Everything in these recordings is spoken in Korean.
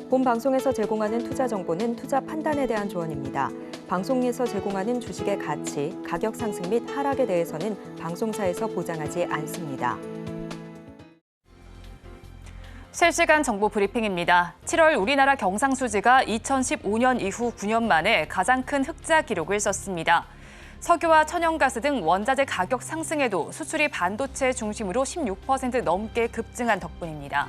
본 방송에서 제공하는 투자 정보는 투자 판단에 대한 조언입니다. 방송에서 제공하는 주식의 가치, 가격 상승 및 하락에 대해서는 방송사에서 보장하지 않습니다. 실시간 정보 브리핑입니다. 7월 우리나라 경상수지가 2015년 이후 9년 만에 가장 큰 흑자 기록을 썼습니다. 석유와 천연가스 등 원자재 가격 상승에도 수출이 반도체 중심으로 16% 넘게 급증한 덕분입니다.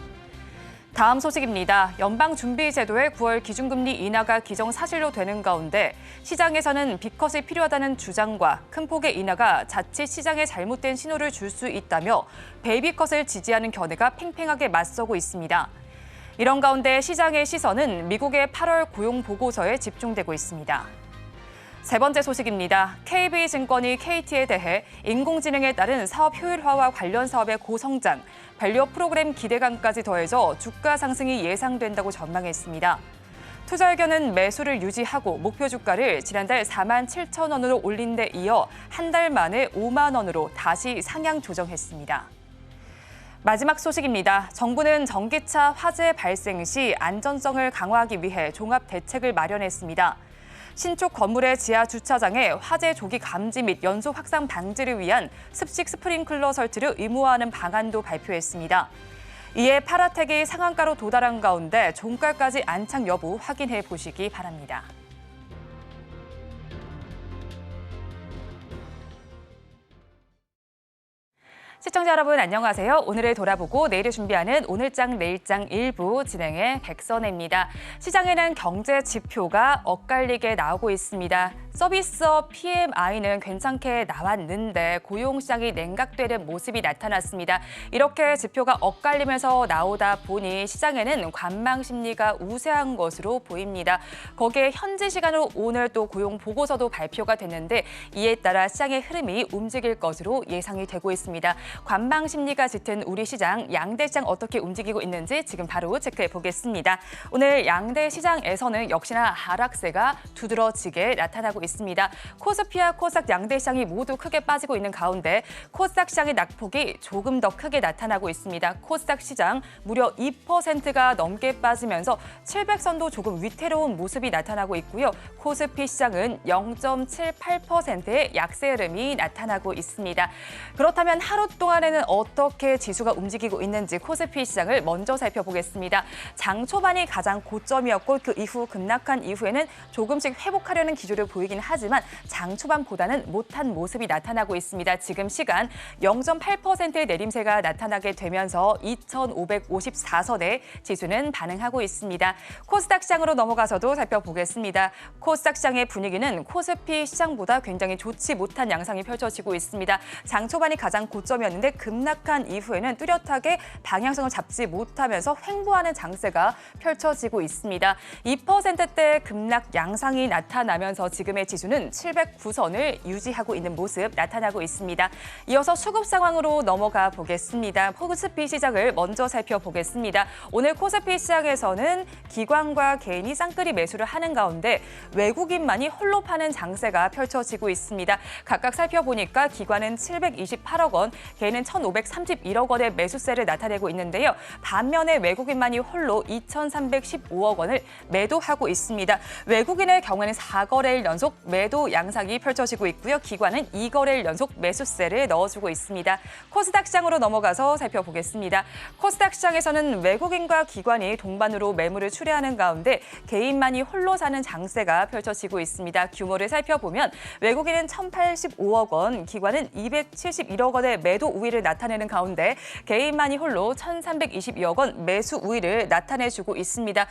다음 소식입니다. 연방준비제도의 9월 기준금리 인하가 기정사실로 되는 가운데 시장에서는 빅컷이 필요하다는 주장과 큰 폭의 인하가 자칫 시장에 잘못된 신호를 줄 수 있다며 베이비컷을 지지하는 견해가 팽팽하게 맞서고 있습니다. 이런 가운데 시장의 시선은 미국의 8월 고용 보고서에 집중되고 있습니다. 세 번째 소식입니다. KB증권이 KT에 대해 인공지능에 따른 사업 효율화와 관련 사업의 고성장, 밸류 프로그램 기대감까지 더해져 주가 상승이 예상된다고 전망했습니다. 투자 의견은 매수를 유지하고 목표 주가를 지난달 47,000원으로 올린 데 이어 한 달 만에 5만 원으로 다시 상향 조정했습니다. 마지막 소식입니다. 정부는 전기차 화재 발생 시 안전성을 강화하기 위해 종합 대책을 마련했습니다. 신축 건물의 지하 주차장에 화재 조기 감지 및 연소 확산 방지를 위한 습식 스프링클러 설치를 의무화하는 방안도 발표했습니다. 이에 파라텍이 상한가로 도달한 가운데 종가까지 안착 여부 확인해 보시기 바랍니다. 시청자 여러분 안녕하세요. 오늘을 돌아보고 내일을 준비하는 오늘장 내일장 일부 진행의 백선혜입니다. 시장에는 경제 지표가 엇갈리게 나오고 있습니다. 서비스업 PMI는 괜찮게 나왔는데 고용시장이 냉각되는 모습이 나타났습니다. 이렇게 지표가 엇갈리면서 나오다 보니 시장에는 관망 심리가 우세한 것으로 보입니다. 거기에 현지 시간으로 오늘 또 고용 보고서도 발표가 됐는데 이에 따라 시장의 흐름이 움직일 것으로 예상이 되고 있습니다. 관망 심리가 짙은 우리 시장, 양대 시장 어떻게 움직이고 있는지 지금 바로 체크해 보겠습니다. 오늘 양대 시장에서는 역시나 하락세가 두드러지게 나타나고 있습니다. 코스피와 코스닥 양대 시장이 모두 크게 빠지고 있는 가운데 코스닥 시장의 낙폭이 조금 더 크게 나타나고 있습니다. 코스닥 시장 무려 2%가 넘게 빠지면서 700선도 조금 위태로운 모습이 나타나고 있고요. 코스피 시장은 0.78%의 약세 흐름이 나타나고 있습니다. 그렇다면 하루 동안에는 어떻게 지수가 움직이고 있는지 코스피 시장을 먼저 살펴보겠습니다. 장 초반이 가장 고점이었고 그 이후 급락한 이후에는 조금씩 회복하려는 기조를 보이긴 하지만 장 초반보다는 못한 모습이 나타나고 있습니다. 지금 시간 0.8%의 내림세가 나타나게 되면서 2,554선에 지수는 반응하고 있습니다. 코스닥 시장으로 넘어가서도 살펴보겠습니다. 코스닥 시장의 분위기는 코스피 시장보다 굉장히 좋지 못한 양상이 펼쳐지고 있습니다. 장 초반이 가장 고점이었는데 급락한 이후에는 뚜렷하게 방향성을 잡지 못하면서 횡보하는 장세가 펼쳐지고 있습니다. 2%대 급락 양상이 나타나면서 지금의 지수는 709선을 유지하고 있는 모습 나타나고 있습니다. 이어서 수급 상황으로 넘어가 보겠습니다. 코스피 시장을 먼저 살펴보겠습니다. 오늘 코스피 시장에서는 기관과 개인이 쌍끌이 매수를 하는 가운데 외국인만이 홀로 파는 장세가 펼쳐지고 있습니다. 각각 살펴보니까 기관은 728억 원, 개인은 1,531억 원의 매수세를 나타내고 있는데요. 반면에 외국인만이 홀로 2,315억 원을 매도하고 있습니다. 외국인의 경우에는 4거래일 연속 매도 양상이 펼쳐지고 있고요. 기관은 2거래일 연속 매수세를 넣어주고 있습니다. 코스닥 시장으로 넘어가서 살펴보겠습니다. 코스닥 시장에서는 외국인과 기관이 동반으로 매물을 출회하는 가운데 개인만이 홀로 사는 장세가 펼쳐지고 있습니다. 규모를 살펴보면 외국인은 1,085억 원, 기관은 271억 원의 매도 우위를 나타내는 가운데 개인만이 홀로 1,322억 원 매수 우위를 나타내주고 있습니다.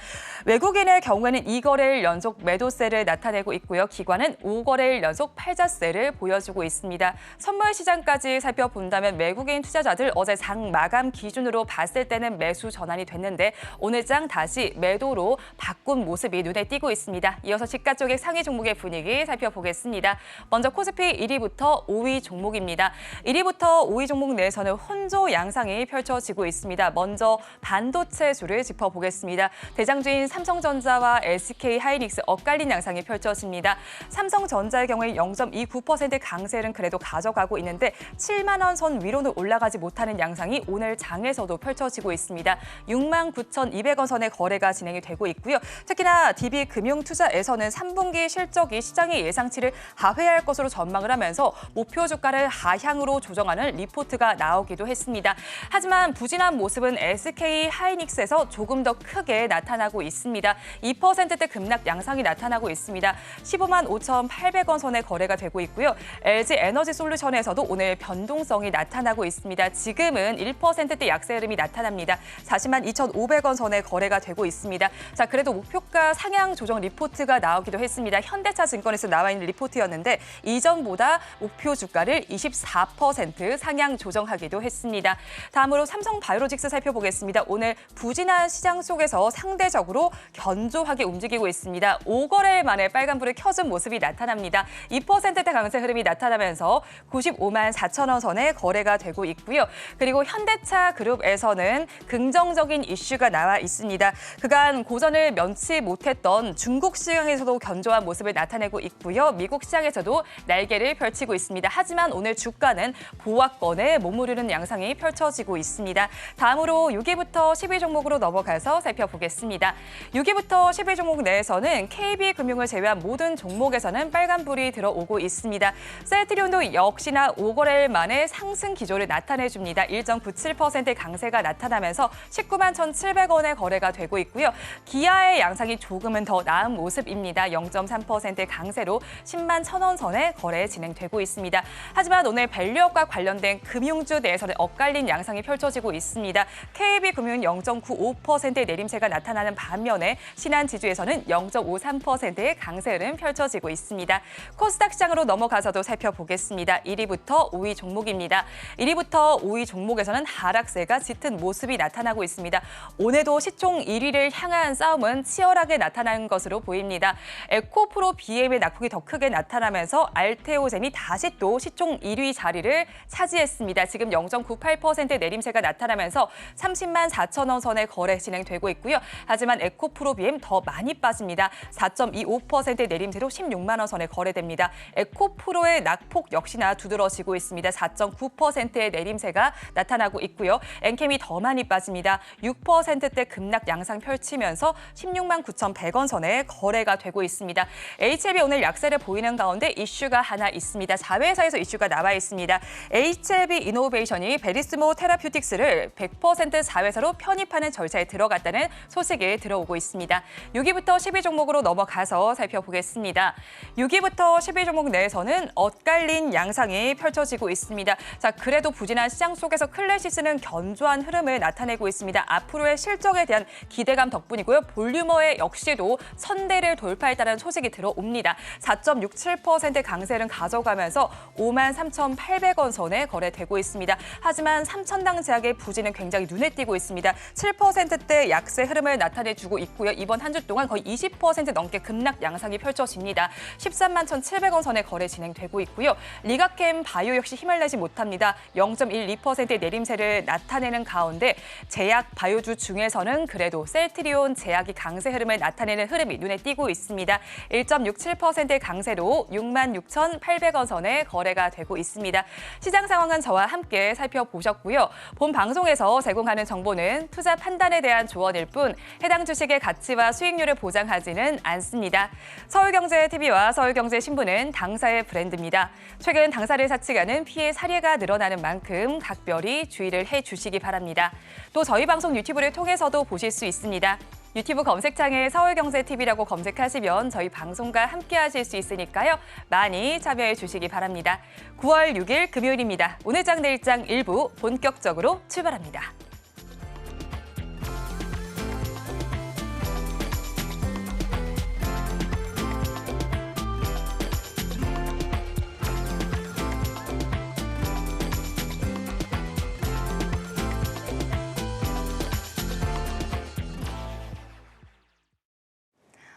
외국인의 경우에는 2거래일 연속 매도세를 나타내고 있고요. 기관은 5거래일 연속 팔자세를 보여주고 있습니다. 선물 시장까지 살펴본다면 외국인 투자자들 어제 장 마감 기준으로 봤을 때는 매수 전환이 됐는데 오늘 장 다시 매도로 바꾼 모습이 눈에 띄고 있습니다. 이어서 시가총액 상위 종목의 분위기 살펴보겠습니다. 먼저 코스피 1위부터 5위 종목입니다. 1위부터 5위 종목 내에서는 혼조 양상이 펼쳐지고 있습니다. 먼저 반도체주를 짚어보겠습니다. 대장주인 삼성전자와 SK하이닉스 엇갈린 양상이 펼쳐집니다. 삼성전자의 경우에 0.29% 강세는 그래도 가져가고 있는데 7만 원 선 위로는 올라가지 못하는 양상이 오늘 장에서도 펼쳐지고 있습니다. 69,200원 선의 거래가 진행이 되고 있고요. 특히나 DB금융투자에서는 3분기 실적이 시장의 예상치를 하회할 것으로 전망을 하면서 목표 주가를 하향으로 조정하는 리포트가 나오기도 했습니다. 하지만 부진한 모습은 SK하이닉스에서 조금 더 크게 나타나고 있습니다. 2%대 급락 양상이 나타나고 있습니다. 15만 5,800원 선의 거래가 되고 있고요. LG에너지솔루션에서도 오늘 변동성이 나타나고 있습니다. 지금은 1%대 약세 흐름이 나타납니다. 40만 2,500원 선의 거래가 되고 있습니다. 자, 그래도 목표가 상향 조정 리포트가 나오기도 했습니다. 현대차증권에서 나와 있는 리포트였는데 이전보다 목표 주가를 24% 상향 조정하기도 했습니다. 다음으로 삼성바이오로직스 살펴보겠습니다. 오늘 부진한 시장 속에서 상대적으로 견조하게 움직이고 있습니다. 5거래일 만에 빨간불을 켜준 모습이 나타납니다. 2%대 강세 흐름이 나타나면서 95만 4천 원 선에 거래가 되고 있고요. 그리고 현대차 그룹에서는 긍정적인 이슈가 나와 있습니다. 그간 고전을 면치 못했던 중국 시장에서도 견조한 모습을 나타내고 있고요. 미국 시장에서도 날개를 펼치고 있습니다. 하지만 오늘 주가는 보합권에 머무르는 양상이 펼쳐지고 있습니다. 다음으로 6위부터 10위 종목으로 넘어가서 살펴보겠습니다. 6위부터 10위 종목 내에서는 KB금융을 제외한 모든 종목에서는 빨간불이 들어오고 있습니다. 셀트리온도 역시나 5거래일 만에 상승 기조를 나타내줍니다. 1.97% 강세가 나타나면서 19만 1,700원의 거래가 되고 있고요. 기아의 양상이 조금은 더 나은 모습입니다. 0.3% 강세로 10만 1,000원 선에 거래 진행되고 있습니다. 하지만 오늘 밸류업과 관련된 금융주 내에서는 엇갈린 양상이 펼쳐지고 있습니다. KB금융은 0.95%의 내림세가 나타나는 반면에 신한지주에서는 0.53%의 강세 흐름 펼쳐지고 있습니다. 코스닥 시장으로 넘어가서도 살펴보겠습니다. 1위부터 5위 종목입니다. 1위부터 5위 종목에서는 하락세가 짙은 모습이 나타나고 있습니다. 오늘도 시총 1위를 향한 싸움은 치열하게 나타나는 것으로 보입니다. 에코프로 BM의 낙폭이 더 크게 나타나면서 알테오젠이 다시 또 시총 1위 자리를 차지했습니다. 지금 0.98% 내림세가 나타나면서 30만 4천 원 선의 거래 진행되고 있고요. 하지만 에코프로 BM 더 많이 빠집니다. 4.25% 내림세로 16만 원 선에 거래됩니다. 에코프로의 낙폭 역시나 두드러지고 있습니다. 4.9%의 내림세가 나타나고 있고요. 엔캠이 더 많이 빠집니다. 6%대 급락 양상 펼치면서 16만 9,100원 선에 거래가 되고 있습니다. HLB 오늘 약세를 보이는 가운데 이슈가 하나 있습니다. 자회사에서 이슈가 나와 있습니다. HLB 이노베이션이 베리스모 테라퓨틱스를 100% 자회사로 편입하는 절차에 들어갔다는 소식이 들어오고 있습니다. 6위부터 10위 종목으로 넘어가서 살펴보겠습니다. 6위부터 10위 종목 내에서는 엇갈린 양상이 펼쳐지고 있습니다. 자, 그래도 부진한 시장 속에서 클래시스는 견조한 흐름을 나타내고 있습니다. 앞으로의 실적에 대한 기대감 덕분이고요. 볼류머의 역시도 선대를 돌파했다는 소식이 들어옵니다. 4.67% 강세를 가져가면서 5만 3,800원 선에 거래되고 있습니다. 하지만 3천당 제약의 부진은 굉장히 눈에 띄고 있습니다. 7%대 약세 흐름을 나타내주고 있고요. 이번 한 주 동안 거의 20% 넘게 급락 양상이 펼쳐집니다. 13만 1,700원 선에 거래 진행되고 있고요. 리가캠 바이오 역시 힘을 내지 못합니다. 0.12%의 내림세를 나타내는 가운데 제약 바이오주 중에서는 그래도 셀트리온 제약이 강세 흐름을 나타내는 흐름이 눈에 띄고 있습니다. 1.67%의 강세로 66,800원 선에 거래가 되고 있습니다. 시장 상황은 저와 함께 살펴보셨고요. 본 방송에서 제공하는 정보는 투자 판단에 대한 조언일 뿐 해당 주식의 가치와 수익률을 보장하지는 않습니다. 서울경제TV와 서울경제신문은 당사의 브랜드입니다. 최근 당사를 사측하는 피해 사례가 늘어나는 만큼 각별히 주의를 해주시기 바랍니다. 또 저희 방송 유튜브를 통해서도 보실 수 있습니다. 유튜브 검색창에 서울경제TV라고 검색하시면 저희 방송과 함께 하실 수 있으니까요. 많이 참여해 주시기 바랍니다. 9월 6일 금요일입니다. 오늘장 내일장 일부 본격적으로 출발합니다.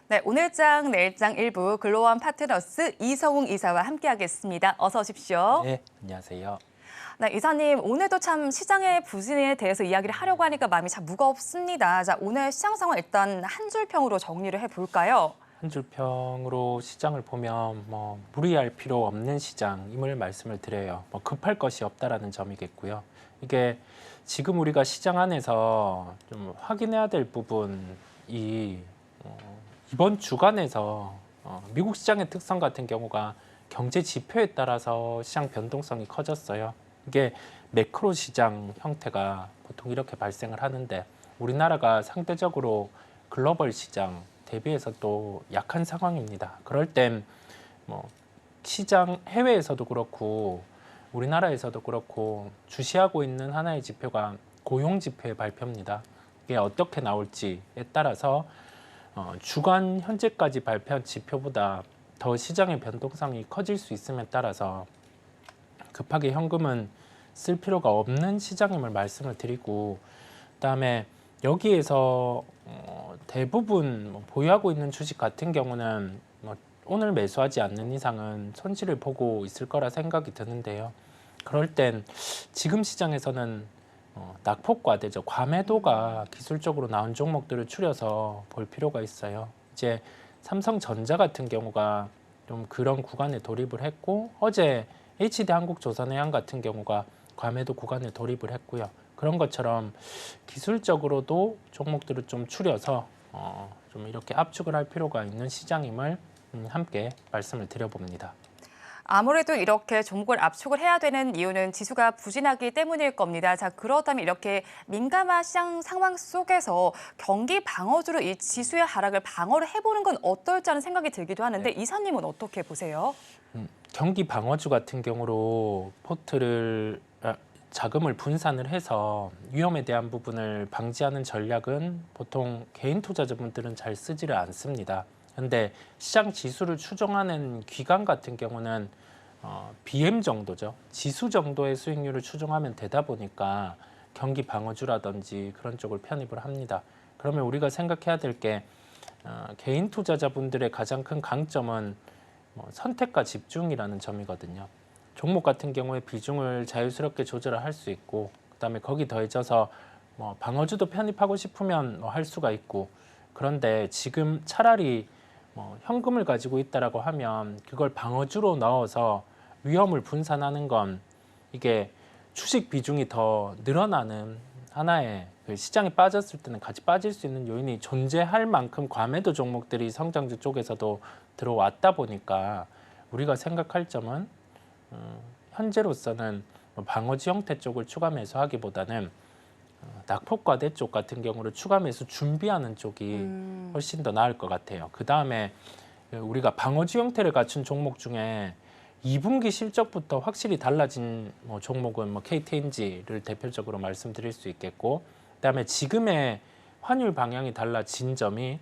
네, 오늘장 내일장 일부 글로원 파트너스 이성웅 이사와 함께하겠습니다. 어서 오십시오. 네, 안녕하세요. 네, 이사님, 오늘도 참 시장의 부진에 대해서 이야기를 하려고 하니까 마음이 참 무겁습니다. 자, 오늘 시장 상황 일단 한 줄 평으로 정리를 해볼까요? 한 줄 평으로 시장을 보면 무리할 필요 없는 시장임을 말씀을 드려요. 급할 것이 없다라는 점이겠고요. 이게 지금 우리가 시장 안에서 좀 확인해야 될 부분이 이번 주간에서 미국 시장의 특성 같은 경우가 경제 지표에 따라서 시장 변동성이 커졌어요. 이게 매크로 시장 형태가 보통 이렇게 발생을 하는데 우리나라가 상대적으로 글로벌 시장 대비해서 또 약한 상황입니다. 그럴 땐 시장 해외에서도 그렇고 우리나라에서도 그렇고 주시하고 있는 하나의 지표가 고용 지표의 발표입니다. 이게 어떻게 나올지에 따라서 주간 현재까지 발표한 지표보다 더 시장의 변동성이 커질 수 있음에 따라서 급하게 현금은 쓸 필요가 없는 시장임을 말씀을 드리고, 그다음에 여기에서 대부분 보유하고 있는 주식 같은 경우는 오늘 매수하지 않는 이상은 손실을 보고 있을 거라 생각이 드는데요. 그럴 땐 지금 시장에서는 낙폭과대죠. 과매도가 기술적으로 나온 종목들을 추려서 볼 필요가 있어요. 이제 삼성전자 같은 경우가 좀 그런 구간에 돌입을 했고, 어제 HD한국조선해양 같은 경우가 과매도 구간에 돌입을 했고요. 그런 것처럼 기술적으로도 종목들을 좀 추려서 좀 이렇게 압축을 할 필요가 있는 시장임을 함께 말씀을 드려봅니다. 아무래도 이렇게 종목을 압축을 해야 되는 이유는 지수가 부진하기 때문일 겁니다. 자, 그렇다면 이렇게 민감한 시장 상황 속에서 경기 방어주로 이 지수의 하락을 방어를 해보는 건 어떨지 하는 생각이 들기도 하는데 이사님은 어떻게 보세요? 경기 방어주 같은 경우로 자금을 분산을 해서 위험에 대한 부분을 방지하는 전략은 보통 개인 투자자분들은 잘 쓰지를 않습니다. 그런데 시장 지수를 추종하는 기관 같은 경우는 BM 정도죠. 지수 정도의 수익률을 추종하면 되다 보니까 경기 방어주라든지 그런 쪽을 편입을 합니다. 그러면 우리가 생각해야 될 게 개인 투자자분들의 가장 큰 강점은 선택과 집중이라는 점이거든요. 종목 같은 경우에 비중을 자유스럽게 조절을 할 수 있고, 그다음에 거기 더해져서 방어주도 편입하고 싶으면 할 수가 있고, 그런데 지금 차라리 현금을 가지고 있다라고 하면 그걸 방어주로 넣어서 위험을 분산하는 건 이게 주식 비중이 더 늘어나는 하나의 시장에 빠졌을 때는 같이 빠질 수 있는 요인이 존재할 만큼 과매도 종목들이 성장주 쪽에서도 들어왔다 보니까 우리가 생각할 점은 현재로서는 방어지 형태 쪽을 추가 매수하기보다는 낙폭과대 쪽 같은 경우를 추가 매수 준비하는 쪽이 훨씬 더 나을 것 같아요. 그 다음에 우리가 방어지 형태를 갖춘 종목 중에 2분기 실적부터 확실히 달라진 종목은 KTNG를 대표적으로 말씀드릴 수 있겠고, 그다음에 지금의 환율 방향이 달라진 점이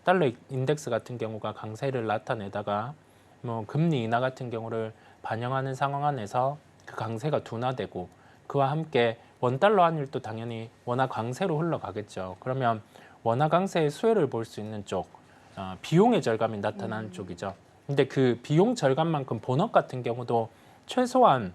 달러 인덱스 같은 경우가 강세를 나타내다가 금리 인하 같은 경우를 반영하는 상황 안에서 그 강세가 둔화되고, 그와 함께 원달러 환율도 당연히 원화 강세로 흘러가겠죠. 그러면 원화 강세의 수혜를 볼 수 있는 쪽, 비용의 절감이 나타나는 쪽이죠. 근데 그 비용 절감만큼 본업 같은 경우도 최소한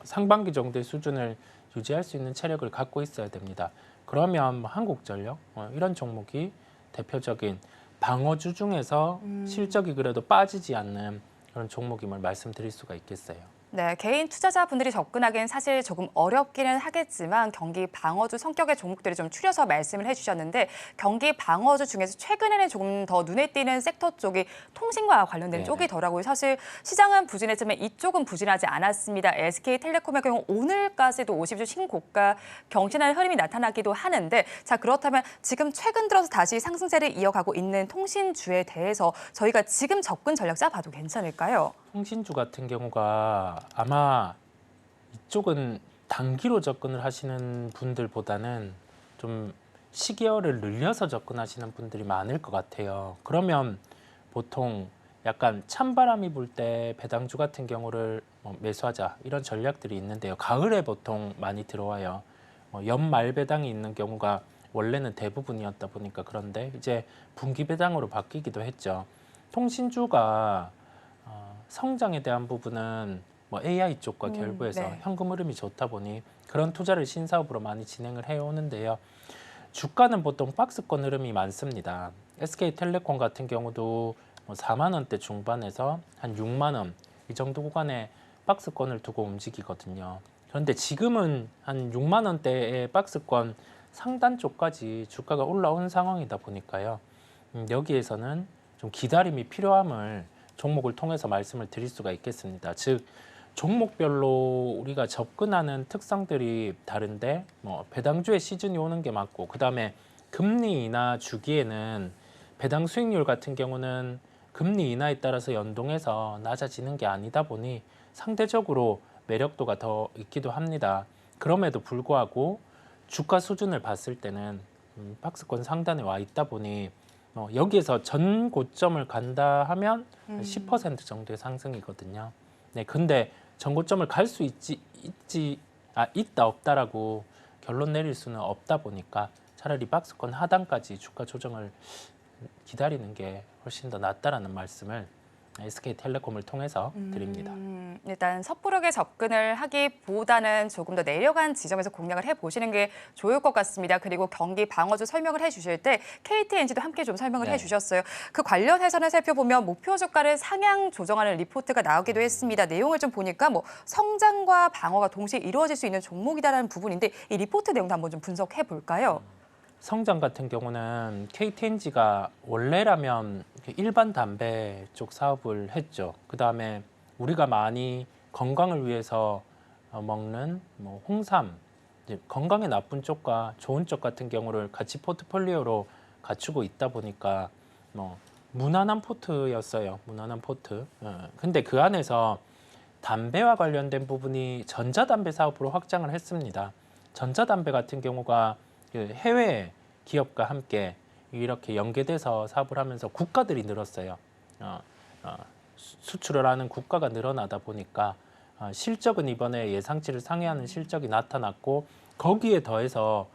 상반기 정도의 수준을 유지할 수 있는 체력을 갖고 있어야 됩니다. 그러면 한국전력 이런 종목이 대표적인 방어주 중에서 실적이 그래도 빠지지 않는 그런 종목임을 말씀드릴 수가 있겠어요. 네, 개인 투자자분들이 접근하기는 사실 조금 어렵기는 하겠지만 경기 방어주 성격의 종목들을 좀 추려서 말씀을 해주셨는데, 경기 방어주 중에서 최근에는 조금 더 눈에 띄는 섹터 쪽이 통신과 관련된 쪽이 더라고요. 사실 시장은 부진했지만 이쪽은 부진하지 않았습니다. SK텔레콤의 경우 오늘까지도 50주 신고가 경신하는 흐름이 나타나기도 하는데, 자, 그렇다면 지금 최근 들어서 다시 상승세를 이어가고 있는 통신주에 대해서 저희가 지금 접근 전략 짜봐도 괜찮을까요? 통신주 같은 경우가 아마 이쪽은 단기로 접근을 하시는 분들보다는 좀 시기열을 늘려서 접근하시는 분들이 많을 것 같아요. 그러면 보통 약간 찬바람이 불 때 배당주 같은 경우를 매수하자 이런 전략들이 있는데요. 가을에 보통 많이 들어와요. 연말 배당이 있는 경우가 원래는 대부분이었다 보니까, 그런데 이제 분기 배당으로 바뀌기도 했죠. 통신주가 성장에 대한 부분은 뭐 AI 쪽과 네. 결부해서 현금 흐름이 좋다 보니 그런 투자를 신사업으로 많이 진행을 해오는데요. 주가는 보통 박스권 흐름이 많습니다. SK텔레콤 같은 경우도 뭐 4만 원대 중반에서 한 6만 원 이 정도 구간에 박스권을 두고 움직이거든요. 그런데 지금은 한 6만 원대의 박스권 상단 쪽까지 주가가 올라온 상황이다 보니까요. 여기에서는 좀 기다림이 필요함을 종목을 통해서 말씀을 드릴 수가 있겠습니다. 즉 종목별로 우리가 접근하는 특성들이 다른데 뭐 배당주의 시즌이 오는 게 맞고 그다음에 금리 인하 주기에는 배당 수익률 같은 경우는 금리 인하에 따라서 연동해서 낮아지는 게 아니다 보니 상대적으로 매력도가 더 있기도 합니다. 그럼에도 불구하고 주가 수준을 봤을 때는 박스권 상단에 와 있다 보니 여기에서 전 고점을 간다 하면 10% 정도의 상승이거든요. 네, 근데 전 고점을 갈 수 있다 없다라고 결론 내릴 수는 없다 보니까 차라리 박스권 하단까지 주가 조정을 기다리는 게 훨씬 더 낫다라는 말씀을 SK텔레콤을 통해서 드립니다. 일단 섣부르게 접근을 하기보다는 조금 더 내려간 지점에서 공략을 해보시는 게 좋을 것 같습니다. 그리고 경기 방어주 설명을 해주실 때 KTNG도 함께 좀 설명을 해주셨어요. 그 관련해서는 살펴보면 목표 주가를 상향 조정하는 리포트가 나오기도 했습니다. 내용을 좀 보니까 뭐 성장과 방어가 동시에 이루어질 수 있는 종목이다라는 부분인데 이 리포트 내용도 한번 좀 분석해 볼까요? 성장 같은 경우는 KTNG가 원래라면 일반 담배 쪽 사업을 했죠. 그다음에 우리가 많이 건강을 위해서 먹는 뭐 홍삼, 이제 건강에 나쁜 쪽과 좋은 쪽 같은 경우를 같이 포트폴리오로 갖추고 있다 보니까 뭐 무난한 포트였어요. 무난한 포트. 근데 그 안에서 담배와 관련된 부분이 전자담배 사업으로 확장을 했습니다. 전자담배 같은 경우가 해외 기업과 함께 이렇게 연계돼서 사업을 하면서 국가들이 늘었어요. 수출을 하는 국가가 늘어나다 보니까 실적은 이번에 예상치를 상회하는 실적이 나타났고 거기에 더해서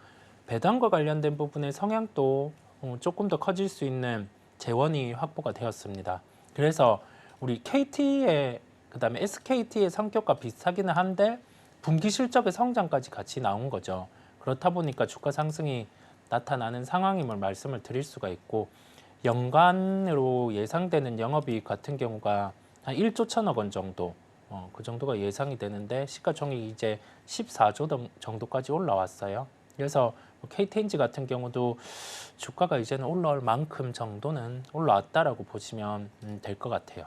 배당과 관련된 부분의 성향도 조금 더 커질 수 있는 재원이 확보가 되었습니다. 그래서 우리 KT의 그다음에 SKT의 성격과 비슷하기는 한데 분기 실적의 성장까지 같이 나온 거죠. 그렇다 보니까 주가 상승이 나타나는 상황임을 말씀을 드릴 수가 있고 연간으로 예상되는 영업이익 같은 경우가 한 1조 1천억 원 정도 그 정도가 예상이 되는데 시가총액이 이제 14조 정도까지 올라왔어요. 그래서 KTNG 같은 경우도 주가가 이제는 올라올 만큼 정도는 올라왔다라고 보시면 될 것 같아요.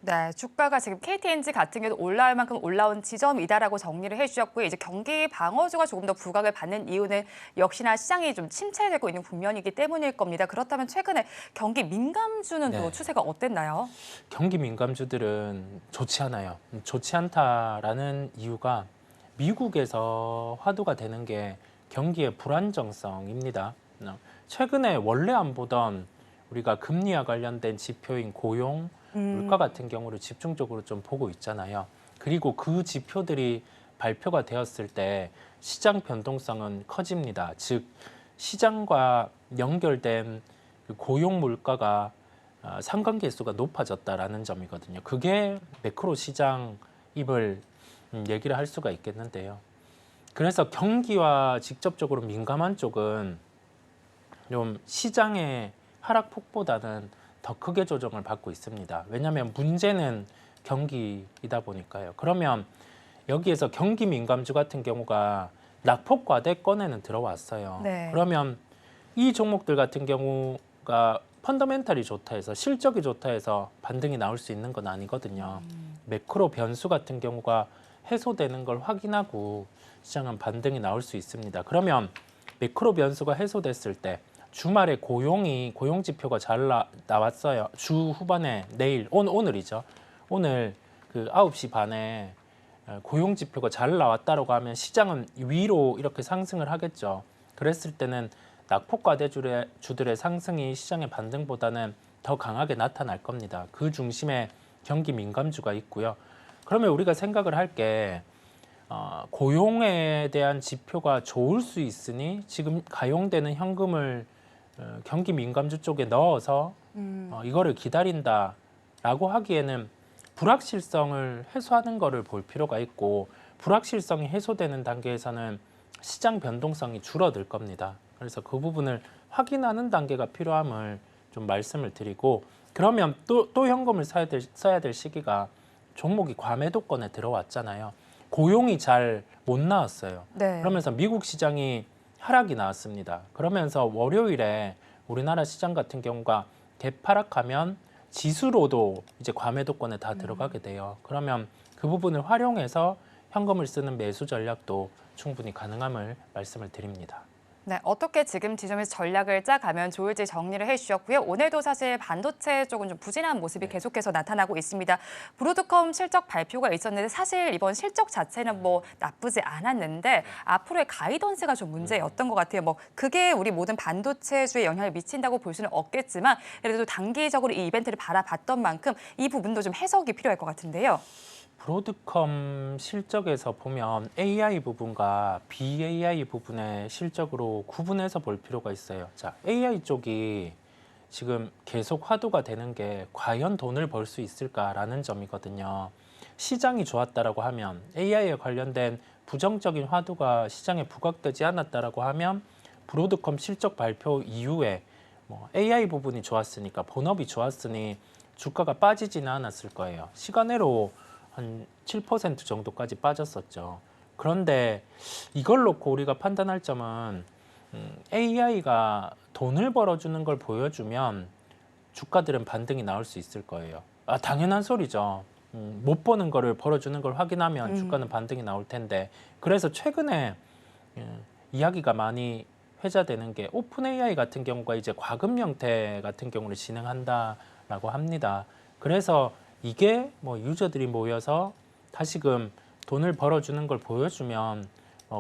네, 주가가 지금 KTNG 같은 경우 올라올 만큼 올라온 지점이다라고 정리를 해주셨고요. 이제 경기 방어주가 조금 더 부각을 받는 이유는 역시나 시장이 좀 침체되고 있는 국면이기 때문일 겁니다. 그렇다면 최근에 경기 민감주는 또 추세가 어땠나요? 경기 민감주들은 좋지 않아요. 좋지 않다라는 이유가 미국에서 화두가 되는 게 경기의 불안정성입니다. 최근에 원래 안 보던 우리가 금리와 관련된 지표인 고용, 물가 같은 경우를 집중적으로 좀 보고 있잖아요. 그리고 그 지표들이 발표가 되었을 때 시장 변동성은 커집니다. 즉 시장과 연결된 고용 물가가 상관계수가 높아졌다라는 점이거든요. 그게 매크로 시장임을 얘기를 할 수가 있겠는데요. 그래서 경기와 직접적으로 민감한 쪽은 좀 시장의 하락폭보다는 더 크게 조정을 받고 있습니다. 왜냐하면 문제는 경기이다 보니까요. 그러면 여기에서 경기 민감주 같은 경우가 낙폭 과대권에는 들어왔어요. 네. 그러면 이 종목들 같은 경우가 펀더멘탈이 좋다 해서 실적이 좋다 해서 반등이 나올 수 있는 건 아니거든요. 매크로 변수 같은 경우가 해소되는 걸 확인하고 시장은 반등이 나올 수 있습니다. 그러면 매크로 변수가 해소됐을 때 주말에 고용 지표가 잘 나왔어요. 주 후반에 내일 오늘이죠. 오늘 그 9시 반에 고용 지표가 잘 나왔다라고 하면 시장은 위로 이렇게 상승을 하겠죠. 그랬을 때는 낙폭과대주들의 상승이 시장의 반등보다는 더 강하게 나타날 겁니다. 그 중심에 경기 민감주가 있고요. 그러면 우리가 생각을 할 게 고용에 대한 지표가 좋을 수 있으니 지금 가용되는 현금을 경기 민감주 쪽에 넣어서 이거를 기다린다라고 하기에는 불확실성을 해소하는 거를 볼 필요가 있고 불확실성이 해소되는 단계에서는 시장 변동성이 줄어들 겁니다. 그래서 그 부분을 확인하는 단계가 필요함을 좀 말씀을 드리고 그러면 또 현금을 써야 될 시기가 종목이 과매도권에 들어왔잖아요. 고용이 잘 못 나왔어요. 네. 그러면서 미국 시장이 하락이 나왔습니다. 그러면서 월요일에 우리나라 시장 같은 경우가 개파락하면 지수로도 이제 과매도권에 다 들어가게 돼요. 그러면 그 부분을 활용해서 현금을 쓰는 매수 전략도 충분히 가능함을 말씀을 드립니다. 네, 어떻게 지금 지점에서 전략을 짜가면 좋을지 정리를 해주셨고요. 오늘도 사실 반도체 쪽은 좀 부진한 모습이 계속해서 나타나고 있습니다. 브로드컴 실적 발표가 있었는데 사실 이번 실적 자체는 뭐 나쁘지 않았는데 앞으로의 가이던스가 좀 문제였던 것 같아요. 뭐 그게 우리 모든 반도체주에 영향을 미친다고 볼 수는 없겠지만 그래도 단기적으로 이 이벤트를 바라봤던 만큼 이 부분도 좀 해석이 필요할 것 같은데요. 브로드컴 실적에서 보면 AI 부분과 BAI 부분의 실적으로 구분해서 볼 필요가 있어요. 자, AI 쪽이 지금 계속 화두가 되는 게 과연 돈을 벌 수 있을까라는 점이거든요. 시장이 좋았다라고 하면 AI에 관련된 부정적인 화두가 시장에 부각되지 않았다라고 하면 브로드컴 실적 발표 이후에 뭐 AI 부분이 좋았으니까 본업이 좋았으니 주가가 빠지지는 않았을 거예요. 시간으로 한 7% 정도까지 빠졌었죠. 그런데 이걸 놓고 우리가 판단할 점은 AI가 돈을 벌어주는 걸 보여주면 주가들은 반등이 나올 수 있을 거예요. 아, 당연한 소리죠. 못 버는 거를 벌어주는 걸 확인하면 주가는 반등이 나올 텐데 그래서 최근에 이야기가 많이 회자되는 게 오픈 AI 같은 경우가 이제 과금 형태 같은 경우를 진행한다라고 합니다. 그래서 이게 뭐 유저들이 모여서 다시금 돈을 벌어주는 걸 보여주면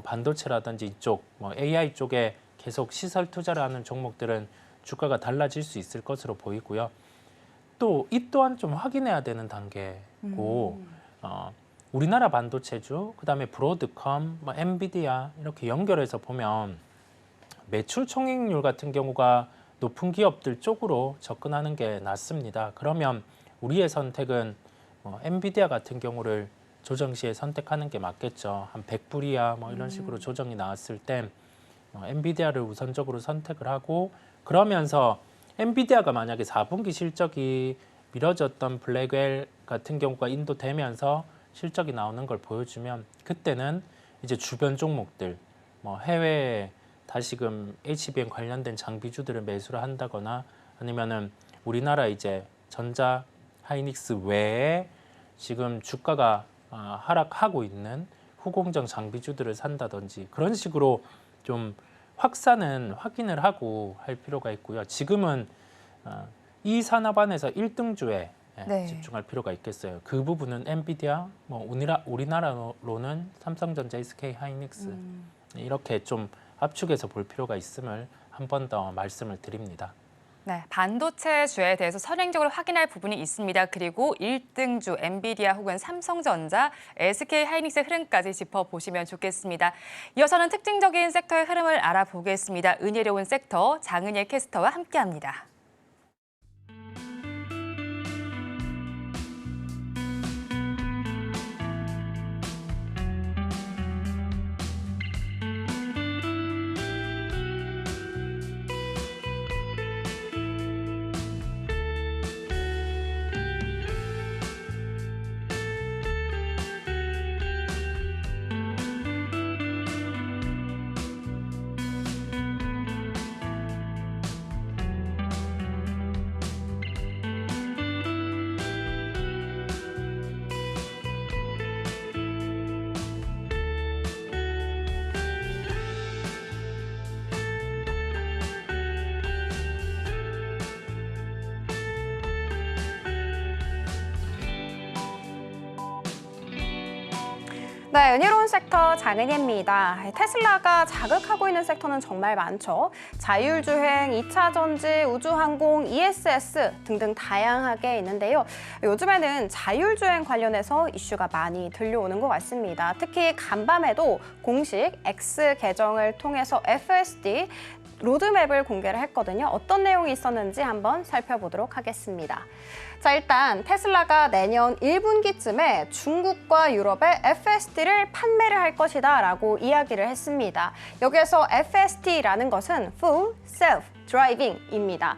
반도체라든지 이쪽 뭐 AI 쪽에 계속 시설 투자를 하는 종목들은 주가가 달라질 수 있을 것으로 보이고요. 또 이 또한 좀 확인해야 되는 단계고 우리나라 반도체주, 그다음에 브로드컴, 뭐 엔비디아 이렇게 연결해서 보면 매출 총익률 같은 경우가 높은 기업들 쪽으로 접근하는 게 낫습니다. 그러면 우리의 선택은 엔비디아 같은 경우를 조정 시에 선택하는 게 맞겠죠. 한 100불이야 뭐 이런 식으로 조정이 나왔을 때 엔비디아를 우선적으로 선택을 하고 그러면서 엔비디아가 만약에 4분기 실적이 미뤄졌던 블랙웰 같은 경우가 인도되면서 실적이 나오는 걸 보여주면 그때는 이제 주변 종목들 뭐 해외에 다시금 HBM 관련된 장비주들을 매수를 한다거나 아니면은 우리나라 이제 전자 하이닉스 외에 지금 주가가 하락하고 있는 후공정 장비주들을 산다든지 그런 식으로 좀 확산은 확인을 하고 할 필요가 있고요. 지금은 이 산업 안에서 1등주에 네. 집중할 필요가 있겠어요. 그 부분은 엔비디아, 뭐 우리나라로는 삼성전자, SK 하이닉스 이렇게 좀 압축해서 볼 필요가 있음을 한 번 더 말씀을 드립니다. 네, 반도체주에 대해서 선행적으로 확인할 부분이 있습니다. 그리고 1등주 엔비디아 혹은 삼성전자, SK 하이닉스의 흐름까지 짚어보시면 좋겠습니다. 이어서는 특징적인 섹터의 흐름을 알아보겠습니다. 은혜로운 섹터 장은혜 캐스터와 함께합니다. 네, 은혜로운 섹터 장은혜입니다. 테슬라가 자극하고 있는 섹터는 정말 많죠. 자율주행, 2차 전지, 우주항공, ESS 등등 다양하게 있는데요. 요즘에는 자율주행 관련해서 이슈가 많이 들려오는 것 같습니다. 특히 간밤에도 공식 X 계정을 통해서 FSD 로드맵을 공개를 했거든요. 어떤 내용이 있었는지 한번 살펴보도록 하겠습니다. 자, 일단 테슬라가 내년 1분기쯤에 중국과 유럽에 FSD를 판매를 할 것이다 라고 이야기를 했습니다. 여기에서 FSD라는 것은 Full Self Driving입니다.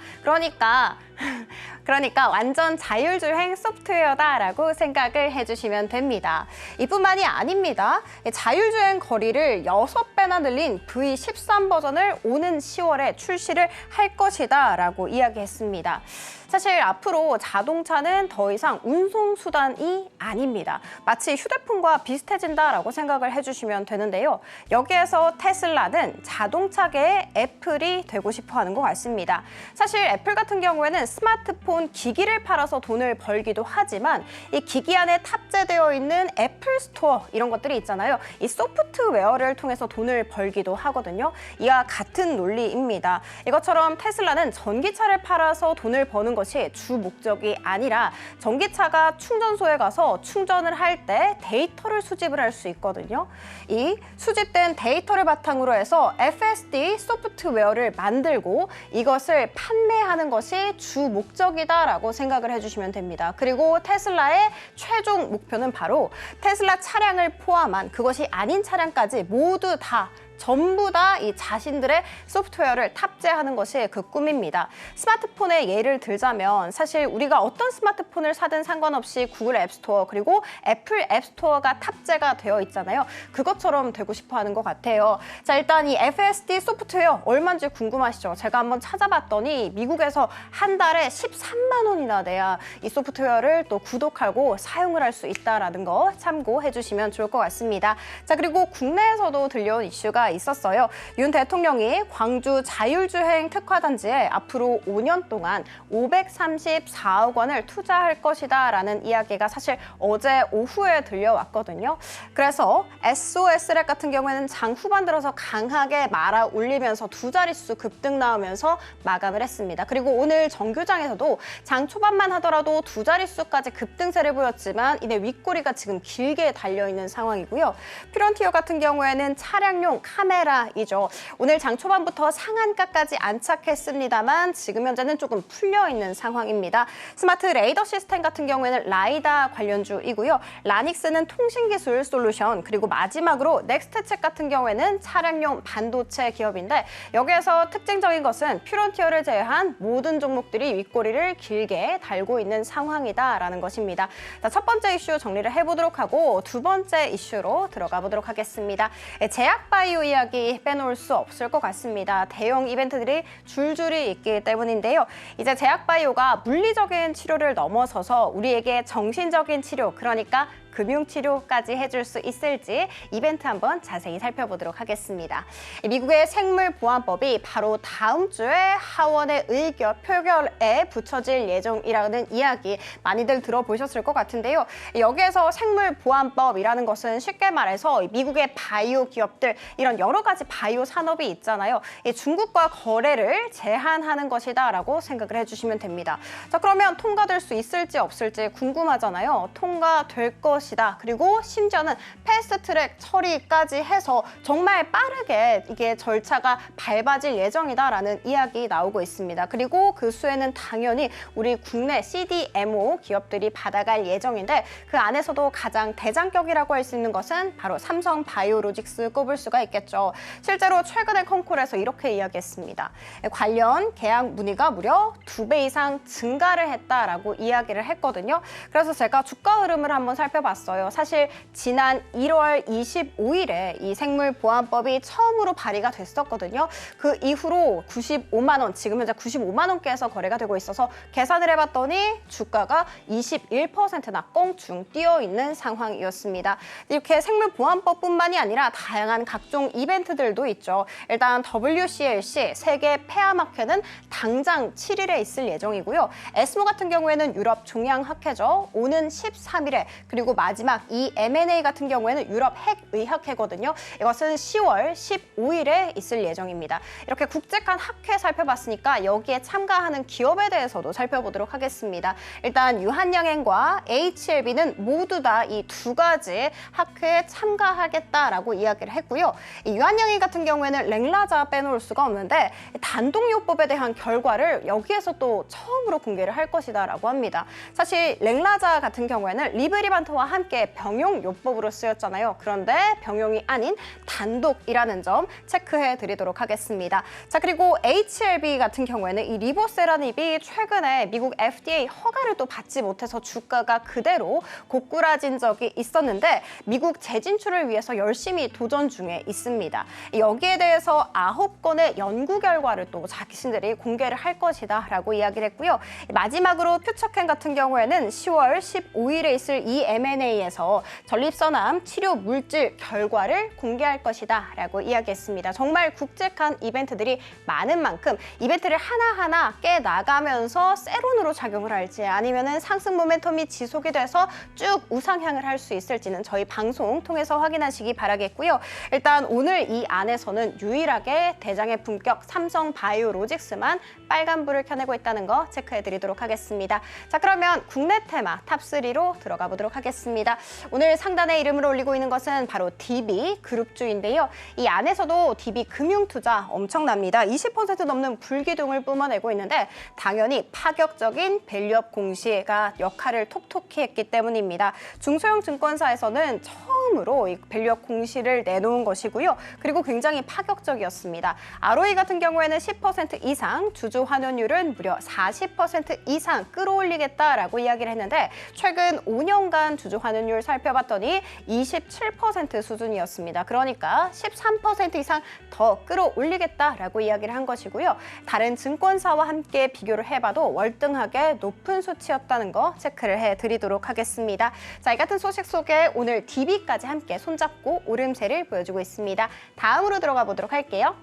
그러니까 완전 자율주행 소프트웨어다라고 생각을 해주시면 됩니다. 이뿐만이 아닙니다. 자율주행 거리를 6배나 늘린 V13 버전을 오는 10월에 출시를 할 것이다 라고 이야기했습니다. 사실 앞으로 자동차는 더 이상 운송수단이 아닙니다. 마치 휴대폰과 비슷해진다라고 생각을 해주시면 되는데요. 여기에서 테슬라는 자동차계의 애플이 되고 싶어 하는 것 같습니다. 사실 애플 같은 경우에는 스마트폰 기기를 팔아서 돈을 벌기도 하지만 이 기기 안에 탑재되어 있는 애플 스토어 이런 것들이 있잖아요. 이 소프트웨어를 통해서 돈을 벌기도 하거든요. 이와 같은 논리입니다. 이것처럼 테슬라는 전기차를 팔아서 돈을 버는 것이 주 목적이 아니라 전기차가 충전소에 가서 충전을 할 때 데이터를 수집을 할 수 있거든요. 이 수집된 데이터를 바탕으로 해서 FSD 소프트웨어를 만들고 이것을 판매하는 것이 주 목적이다라고 생각을 해주시면 됩니다. 그리고 테슬라의 최종 목표는 바로 테슬라 차량을 포함한 그것이 아닌 차량까지 모두 다 전부 다 이 자신들의 소프트웨어를 탑재하는 것이 그 꿈입니다. 스마트폰의 예를 들자면 사실 우리가 어떤 스마트폰을 사든 상관없이 구글 앱스토어 그리고 애플 앱스토어가 탑재가 되어 있잖아요. 그것처럼 되고 싶어 하는 것 같아요. 자, 일단 이 FSD 소프트웨어 얼마인지 궁금하시죠? 제가 한번 찾아봤더니 미국에서 한 달에 13만 원이나 내야 이 소프트웨어를 또 구독하고 사용을 할 수 있다는 거 참고해 주시면 좋을 것 같습니다. 자, 그리고 국내에서도 들려온 이슈가 있었어요. 윤 대통령이 광주 자율주행 특화단지에 앞으로 5년 동안 534억 원을 투자할 것이다 라는 이야기가 사실 어제 오후에 들려왔거든요. 그래서 SOS랩 같은 경우에는 장 후반 들어서 강하게 말아 올리면서 두 자릿수 급등 나오면서 마감을 했습니다. 그리고 오늘 정규장에서도 장 초반만 하더라도 두 자릿수까지 급등세를 보였지만 이내 윗꼬리가 지금 길게 달려있는 상황이고요. 피런티어 같은 경우에는 차량용 카메라이죠. 오늘 장 초반부터 상한가까지 안착했습니다만 지금 현재는 조금 풀려있는 상황입니다. 스마트 레이더 시스템 같은 경우에는 라이다 관련주이고요. 라닉스는 통신기술 솔루션, 그리고 마지막으로 넥스트책 같은 경우에는 차량용 반도체 기업인데 여기에서 특징적인 것은 퓨런티어를 제외한 모든 종목들이 윗꼬리를 길게 달고 있는 상황이다라는 것입니다. 자, 첫 번째 이슈 정리를 해보도록 하고 두 번째 이슈로 들어가 보도록 하겠습니다. 제약바이오 이야기 빼놓을 수 없을 것 같습니다. 대형 이벤트들이 줄줄이 있기 때문인데요. 이제 제약바이오가 물리적인 치료를 넘어서서 우리에게 정신적인 치료, 그러니까 금융치료까지 해줄 수 있을지 이벤트 한번 자세히 살펴보도록 하겠습니다. 미국의 생물보안법이 바로 다음 주에 하원의 의결 표결에 붙여질 예정이라는 이야기 많이들 들어보셨을 것 같은데요. 여기에서 생물보안법이라는 것은 쉽게 말해서 미국의 바이오 기업들, 이런 여러 가지 바이오 산업이 있잖아요. 중국과 거래를 제한하는 것이다라고 생각을 해주시면 됩니다. 자, 그러면 통과될 수 있을지 없을지 궁금하잖아요. 통과될 것이다. 그리고 심지어는 패스트트랙 처리까지 해서 정말 빠르게 이게 절차가 밟아질 예정이다라는 이야기 나오고 있습니다. 그리고 그 수에는 당연히 우리 국내 CDMO 기업들이 받아갈 예정인데 그 안에서도 가장 대장격이라고 할 수 있는 것은 바로 삼성바이오로직스 꼽을 수가 있겠죠. 실제로 최근에 컨콜에서 이렇게 이야기했습니다. 관련 계약 문의가 무려 2배 이상 증가를 했다라고 이야기를 했거든요. 그래서 제가 주가 흐름을 한번 살펴봤어요. 사실 지난 1월 25일에 이 생물보안법이 처음으로 발의가 됐었거든요. 그 이후로 95만 원, 지금 현재 95만 원께에서 거래가 되고 있어서 계산을 해봤더니 주가가 21%나 껑충 뛰어 있는 상황이었습니다. 이렇게 생물보안법뿐만이 아니라 다양한 각종 이벤트들도 있죠. 일단 WCLC 세계 폐암학회는 당장 7일에 있을 예정이고요. 에스모 같은 경우에는 유럽 종양학회죠. 오는 13일에, 그리고 마지막 이 M&A 같은 경우에는 유럽 핵의학회거든요. 이것은 10월 15일에 있을 예정입니다. 이렇게 국제간 학회 살펴봤으니까 여기에 참가하는 기업에 대해서도 살펴보도록 하겠습니다. 일단 유한양행과 HLB는 모두 다 이 두 가지 학회에 참가하겠다라고 이야기를 했고요. 이 유한양행 같은 경우에는 랭라자 빼놓을 수가 없는데 단독요법에 대한 결과를 여기에서 또 처음으로 공개를 할 것이다라고 합니다. 사실 랭라자 같은 경우에는 리브리반트와 함께 병용요법으로 쓰였잖아요. 그런데 병용이 아닌 단독이라는 점 체크해 드리도록 하겠습니다. 자, 그리고 HLB 같은 경우에는 이 리보세라닙이 최근에 미국 FDA 허가를 또 받지 못해서 주가가 그대로 고꾸라진 적이 있었는데 미국 재진출을 위해서 열심히 도전 중에 있습니다. 여기에 대해서 9건의 연구 결과를 또 자신들이 공개를 할 것이다 라고 이야기를 했고요. 마지막으로 퓨처캔 같은 경우에는 10월 15일에 있을 이 M&A에서 전립선암 치료 물질 결과를 공개할 것이다 라고 이야기했습니다. 정말 국제간 이벤트들이 많은 만큼 이벤트를 하나하나 깨나가면서 세론으로 작용을 할지 아니면은 상승 모멘텀이 지속이 돼서 쭉 우상향을 할 수 있을지는 저희 방송 통해서 확인하시기 바라겠고요. 일단 오늘 이 안에서는 유일하게 대장의 품격 삼성바이오로직스만 빨간불을 켜내고 있다는 거 체크해 드리도록 하겠습니다. 자, 그러면 국내 테마 탑3로 들어가 보도록 하겠습니다. 오늘 상단에 이름을 올리고 있는 것은 바로 DB 그룹주인데요. 이 안에서도 DB 금융투자 엄청납니다. 20% 넘는 불기둥을 뿜어내고 있는데 당연히 파격적인 밸류업 공시가 역할을 톡톡히 했기 때문입니다. 중소형 증권사에서는 처음으로 이 밸류업 공시를 내놓은 것이고요. 그리고 굉장히 파격적이었습니다. ROE 같은 경우에는 10% 이상, 주주 환원율은 무려 40% 이상 끌어올리겠다라고 이야기를 했는데 최근 5년간 주주 환원율 살펴봤더니 27% 수준이었습니다. 그러니까 13% 이상 더 끌어올리겠다라고 이야기를 한 것이고요. 다른 증권사와 함께 비교를 해봐도 월등하게 높은 수치였다는 거 체크를 해드리도록 하겠습니다. 자, 이 같은 소식 속에 오늘 DB까지 함께 손잡고 오름세를 보여주고 있습니다. 다음으로 들어가 보도록 할게요.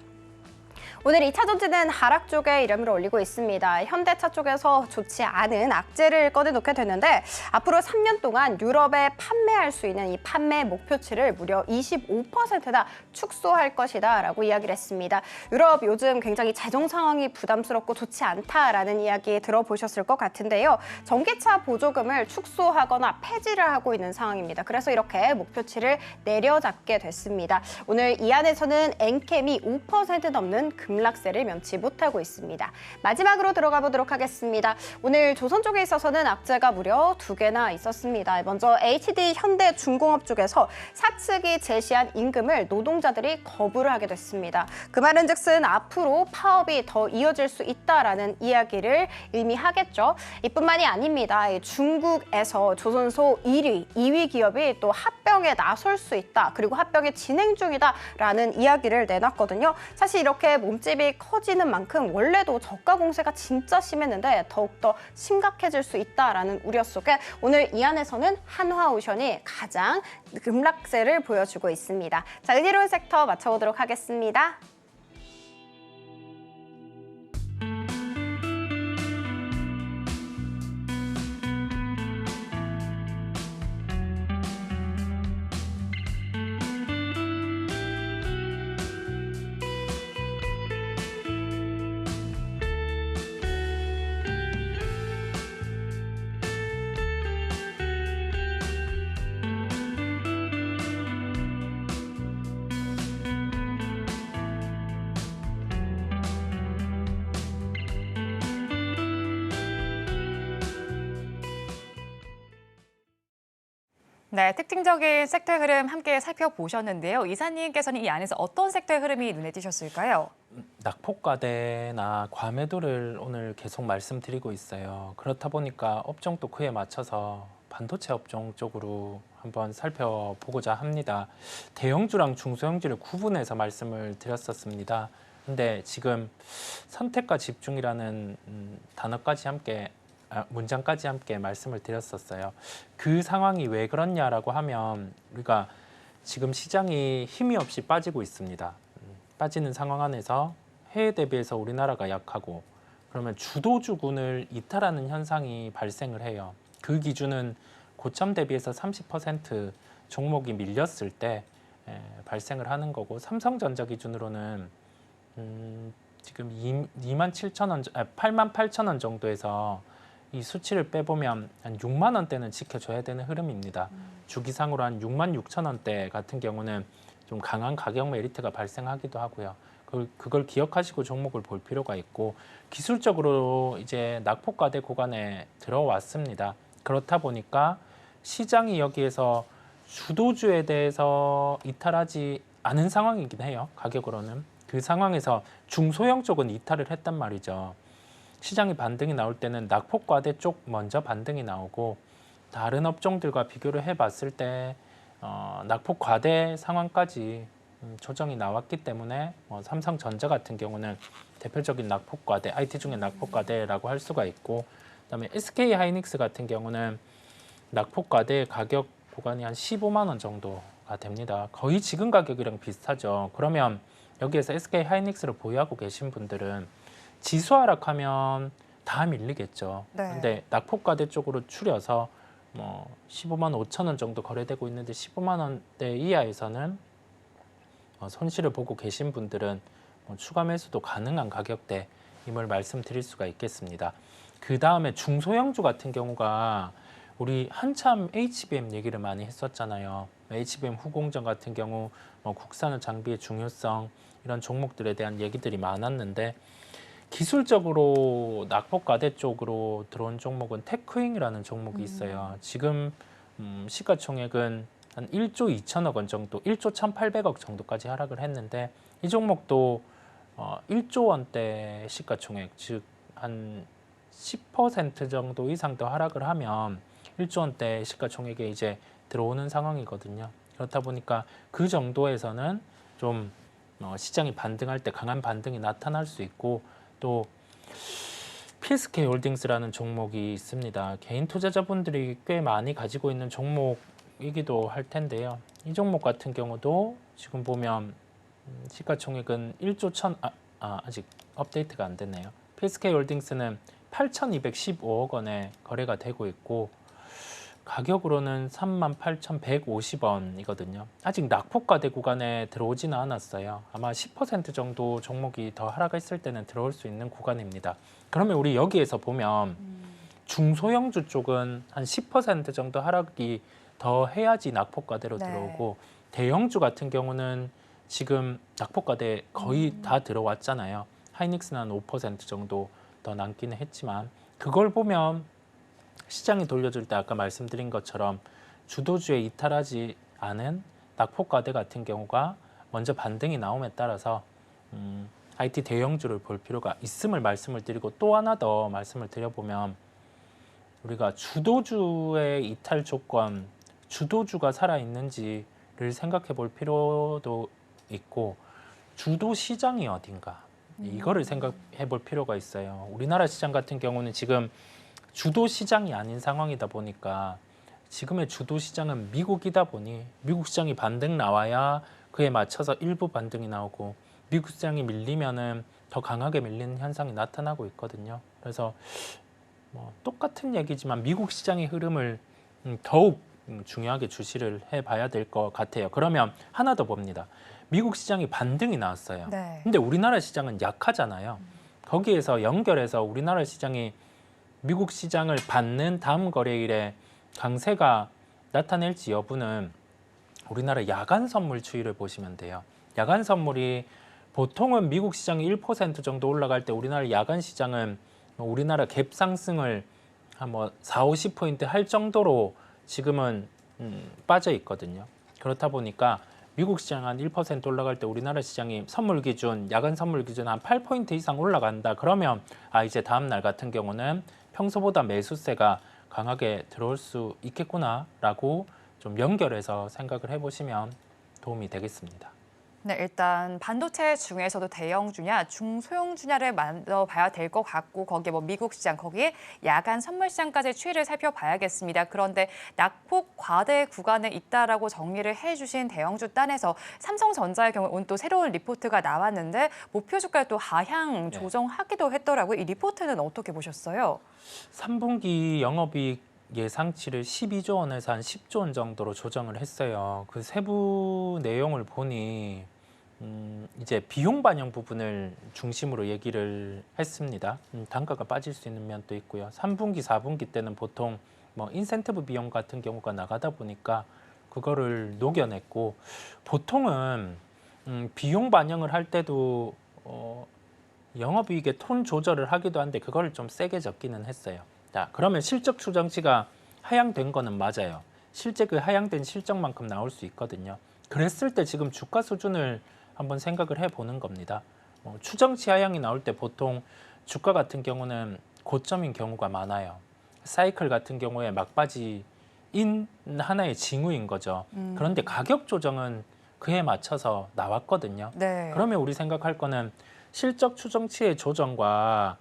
오늘 2차 전지는 하락 쪽에 이름을 올리고 있습니다. 현대차 쪽에서 좋지 않은 악재를 꺼내놓게 됐는데 앞으로 3년 동안 유럽에 판매할 수 있는 이 판매 목표치를 무려 25%나 축소할 것이다 라고 이야기를 했습니다. 유럽 요즘 굉장히 재정 상황이 부담스럽고 좋지 않다라는 이야기 들어보셨을 것 같은데요. 전기차 보조금을 축소하거나 폐지를 하고 있는 상황입니다. 그래서 이렇게 목표치를 내려잡게 됐습니다. 오늘 이 안에서는 엔캠이 5% 넘는 급락세를 면치 못하고 있습니다. 마지막으로 들어가 보도록 하겠습니다. 오늘 조선 쪽에 있어서는 악재가 무려 2개나 있었습니다. 먼저 HD 현대중공업 쪽에서 사측이 제시한 임금을 노동자들이 거부를 하게 됐습니다. 그 말은 즉슨 앞으로 파업이 더 이어질 수 있다라는 이야기를 의미하겠죠. 이뿐만이 아닙니다. 중국에서 조선소 1위, 2위 기업이 또 합병에 나설 수 있다. 그리고 합병이 진행 중이다라는 이야기를 내놨거든요. 사실 이렇게 몸집이 커지는 만큼 원래도 저가 공세가 진짜 심했는데 더욱더 심각해질 수 있다라는 우려 속에 오늘 이 안에서는 한화오션이 가장 급락세를 보여주고 있습니다. 자, 의료론 섹터 맞춰보도록 하겠습니다. 네, 특징적인 섹터의 흐름 함께 살펴보셨는데요. 이사님께서는 이 안에서 어떤 섹터의 흐름이 눈에 띄셨을까요? 낙폭과대나 과매도를 오늘 계속 말씀드리고 있어요. 그렇다 보니까 업종도 그에 맞춰서 반도체 업종 쪽으로 한번 살펴보고자 합니다. 대형주랑 중소형주를 구분해서 말씀을 드렸었습니다. 근데 지금 선택과 집중이라는 단어까지 함께 문장까지 함께 말씀을 드렸었어요. 그 상황이 왜 그렇냐라고 하면 우리가 지금 시장이 힘이 없이 빠지고 있습니다. 빠지는 상황 안에서 해외 대비해서 우리나라가 약하고 그러면 주도주군을 이탈하는 현상이 발생을 해요. 그 기준은 고점 대비해서 30% 종목이 밀렸을 때 발생을 하는 거고, 삼성전자 기준으로는 지금 8만 8천 원 정도에서 이 수치를 빼보면 한 6만 원대는 지켜줘야 되는 흐름입니다. 주기상으로 한 6만 6천 원대 같은 경우는 좀 강한 가격 메리트가 발생하기도 하고요. 그걸 기억하시고 종목을 볼 필요가 있고, 기술적으로 이제 낙폭과대 구간에 들어왔습니다. 그렇다 보니까 시장이 여기에서 주도주에 대해서 이탈하지 않은 상황이긴 해요. 가격으로는. 그 상황에서 중소형 쪽은 이탈을 했단 말이죠. 시장이 반등이 나올 때는 낙폭과대 쪽 먼저 반등이 나오고, 다른 업종들과 비교를 해봤을 때 낙폭과대 상황까지 조정이 나왔기 때문에 삼성전자 같은 경우는 대표적인 낙폭과대, IT 중에 낙폭과대라고 할 수가 있고, 그다음에 SK 하이닉스 같은 경우는 낙폭과대 가격 구간이 한 15만 원 정도가 됩니다. 거의 지금 가격이랑 비슷하죠. 그러면 여기에서 SK 하이닉스를 보유하고 계신 분들은 지수 하락하면 다 밀리겠죠. 네. 근데 낙폭과대 쪽으로 추려서 15만 5천 원 정도 거래되고 있는데 15만 원대 이하에서는 손실을 보고 계신 분들은 추가 매수도 가능한 가격대임을 말씀드릴 수가 있겠습니다. 그 다음에 중소형주 같은 경우가 우리 한참 HBM 얘기를 많이 했었잖아요. HBM 후공정 같은 경우 국산화 장비의 중요성, 이런 종목들에 대한 얘기들이 많았는데, 기술적으로 낙폭과대 쪽으로 들어온 종목은 테크윙이라는 종목이 있어요. 지금 시가총액은 한 1조 2천억 원 정도, 1조 1,800억 정도까지 하락을 했는데, 이 종목도 1조 원대 시가총액, 즉 한 10% 정도 이상 더 하락을 하면 1조 원대 시가총액에 이제 들어오는 상황이거든요. 그렇다 보니까 그 정도에서는 좀 시장이 반등할 때 강한 반등이 나타날 수 있고, 또 PSK 홀딩스라는 종목이 있습니다. 개인 투자자분들이 꽤 많이 가지고 있는 종목이기도 할 텐데요. 이 종목 같은 경우도 지금 보면 시가총액은 1조 1천, 아직 업데이트가 안 됐네요. PSK 홀딩스는 8,215억 원에 거래가 되고 있고, 가격으로는 38,150원이거든요. 아직 낙폭과대 구간에 들어오지는 않았어요. 아마 10% 정도 종목이 더 하락했을 때는 들어올 수 있는 구간입니다. 그러면 우리 여기에서 보면 중소형주 쪽은 한 10% 정도 하락이 더 해야지 낙폭과대로 네. 들어오고, 대형주 같은 경우는 지금 낙폭과대 거의 다 들어왔잖아요. 하이닉스는 한 5% 정도 더 남기는 했지만, 그걸 보면 시장이 돌려줄 때 아까 말씀드린 것처럼 주도주에 이탈하지 않은 낙폭과대 같은 경우가 먼저 반등이 나옴에 따라서 IT 대형주를 볼 필요가 있음을 말씀을 드리고, 또 하나 더 말씀을 드려보면, 우리가 주도주의 이탈 조건, 주도주가 살아있는지를 생각해 볼 필요도 있고, 주도 시장이 어딘가 이거를 생각해 볼 필요가 있어요. 우리나라 시장 같은 경우는 지금 주도 시장이 아닌 상황이다 보니까, 지금의 주도 시장은 미국이다 보니 미국 시장이 반등 나와야 그에 맞춰서 일부 반등이 나오고, 미국 시장이 밀리면은 더 강하게 밀리는 현상이 나타나고 있거든요. 그래서 똑같은 얘기지만 미국 시장의 흐름을 더욱 중요하게 주시를 해봐야 될 것 같아요. 그러면 하나 더 봅니다. 미국 시장이 반등이 나왔어요. 네. 근데 우리나라 시장은 약하잖아요. 거기에서 연결해서 우리나라 시장이 미국 시장을 받는 다음 거래일에 강세가 나타낼지 여부는 우리나라 야간 선물 추이를 보시면 돼요. 야간 선물이 보통은 미국 시장이 1% 정도 올라갈 때 우리나라 야간 시장은 우리나라 갭 상승을 한 4, 50포인트 할 정도로 지금은 빠져 있거든요. 그렇다 보니까 미국 시장 한 1% 올라갈 때 우리나라 시장이 선물 기준, 야간 선물 기준 한 8포인트 이상 올라간다. 그러면 이제 다음 날 같은 경우는 평소보다 매수세가 강하게 들어올 수 있겠구나라고 좀 연결해서 생각을 해보시면 도움이 되겠습니다. 네, 일단 반도체 중에서도 대형주냐 중소형주냐를 먼저 봐야 될 것 같고, 거기에 미국 시장, 거기에 야간 선물 시장까지 추이를 살펴봐야겠습니다. 그런데 낙폭 과대 구간에 있다라고 정리를 해주신 대형주 단에서 삼성전자의 경우 오늘 또 새로운 리포트가 나왔는데 목표 주가를 또 하향 조정하기도 했더라고요. 이 리포트는 어떻게 보셨어요? 3분기 영업이익 예상치를 12조 원에서 한 10조 원 정도로 조정을 했어요. 그 세부 내용을 보니 이제 비용 반영 부분을 중심으로 얘기를 했습니다. 단가가 빠질 수 있는 면도 있고요. 3분기, 4분기 때는 보통 뭐 인센티브 비용 같은 경우가 나가다 보니까 그거를 녹여냈고, 보통은 비용 반영을 할 때도 영업이익의 톤 조절을 하기도 한데 그거를 좀 세게 적기는 했어요. 자, 그러면 실적 추정치가 하향된 거는 맞아요. 실제 그 하향된 실적만큼 나올 수 있거든요. 그랬을 때 지금 주가 수준을 한번 생각을 해보는 겁니다. 추정치 하향이 나올 때 보통 주가 같은 경우는 고점인 경우가 많아요. 사이클 같은 경우에 막바지인 하나의 징후인 거죠. 그런데 가격 조정은 그에 맞춰서 나왔거든요. 네. 그러면 우리 생각할 거는 실적 추정치의 조정과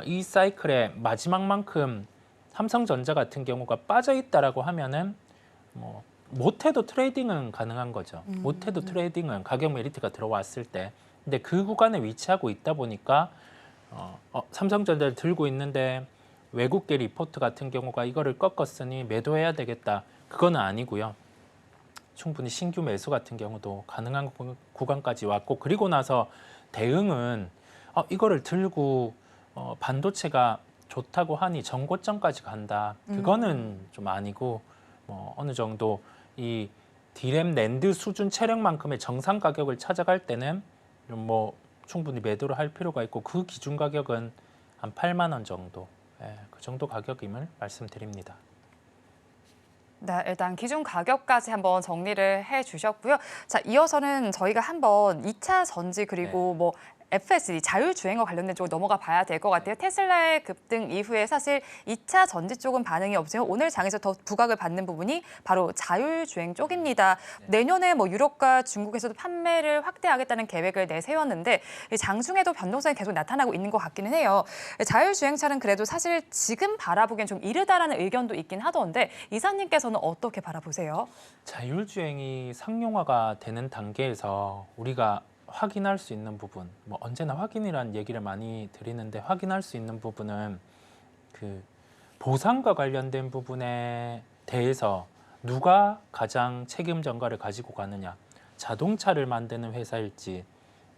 이 사이클의 마지막만큼 삼성전자 같은 경우가 빠져 있다라고 하면은 뭐 못해도 트레이딩은 가능한 거죠. 못해도 트레이딩은 가격 메리트가 들어왔을 때. 근데 그 구간에 위치하고 있다 보니까 삼성전자를 들고 있는데 외국계 리포트 같은 경우가 이거를 꺾었으니 매도해야 되겠다. 그거는 아니고요. 충분히 신규 매수 같은 경우도 가능한 구간까지 왔고, 그리고 나서 대응은 이거를 들고 반도체가 좋다고 하니 정고점까지 간다. 그거는 좀 아니고 어느 정도 이 디램 낸드 수준 체력만큼의 정상 가격을 찾아갈 때는 뭐 충분히 매도를 할 필요가 있고, 그 기준 가격은 한 8만 원 정도, 그 정도 가격임을 말씀드립니다. 네, 일단 기준 가격까지 한번 정리를 해주셨고요. 자, 이어서는 저희가 한번 2차 전지 그리고 뭐 FSD 자율주행과 관련된 쪽으로 넘어가 봐야 될 것 같아요. 테슬라의 급등 이후에 사실 2차 전지 쪽은 반응이 없지만 오늘 장에서 더 부각을 받는 부분이 바로 자율주행 쪽입니다. 내년에 뭐 유럽과 중국에서도 판매를 확대하겠다는 계획을 내세웠는데 장중에도 변동성이 계속 나타나고 있는 것 같기는 해요. 자율주행차는 그래도 사실 지금 바라보기엔 좀 이르다라는 의견도 있긴 하던데 이사님께서는 어떻게 바라보세요? 자율주행이 상용화가 되는 단계에서 우리가 확인할 수 있는 부분, 뭐 언제나 확인이라는 얘기를 많이 드리는데, 확인할 수 있는 부분은 그 보상과 관련된 부분에 대해서 누가 가장 책임 전가를 가지고 가느냐, 자동차를 만드는 회사일지,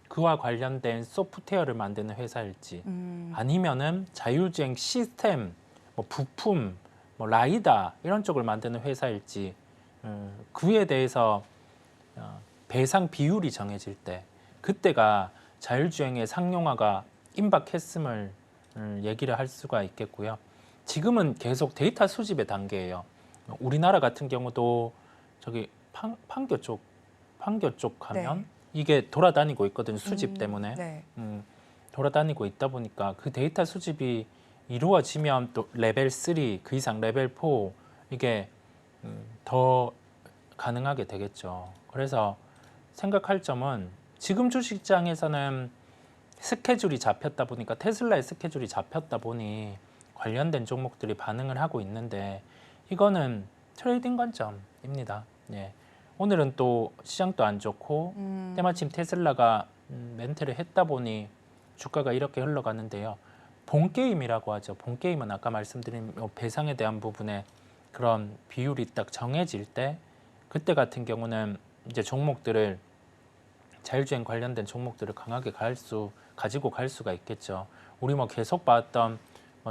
그와 관련된 소프트웨어를 만드는 회사일지, 아니면은 자율주행 시스템, 뭐 부품, 뭐 라이다 이런 쪽을 만드는 회사일지, 그에 대해서 배상 비율이 정해질 때, 그때가 자율주행의 상용화가 임박했음을 얘기를 할 수가 있겠고요. 지금은 계속 데이터 수집의 단계예요. 우리나라 같은 경우도 저기 판교 쪽 가면 이게 돌아다니고 있거든요. 수집 때문에. 돌아다니고 있다 보니까 그 데이터 수집이 이루어지면 또 레벨 3, 그 이상 레벨 4 이게 더 가능하게 되겠죠. 그래서 생각할 점은 지금 주식시장에서는 스케줄이 잡혔다 보니까, 테슬라의 스케줄이 잡혔다 보니 관련된 종목들이 반응을 하고 있는데, 이거는 트레이딩 관점입니다. 오늘은 또 시장도 안 좋고 때마침 테슬라가 멘트를 했다 보니 주가가 이렇게 흘러가는데요. 본게임이라고 하죠. 본게임은 아까 말씀드린 배상에 대한 부분에 그런 비율이 딱 정해질 때, 그때 같은 경우는 이제 종목들을, 자율주행 관련된 종목들을 강하게 가지고 갈 수가 있겠죠. 우리 뭐 계속 봤던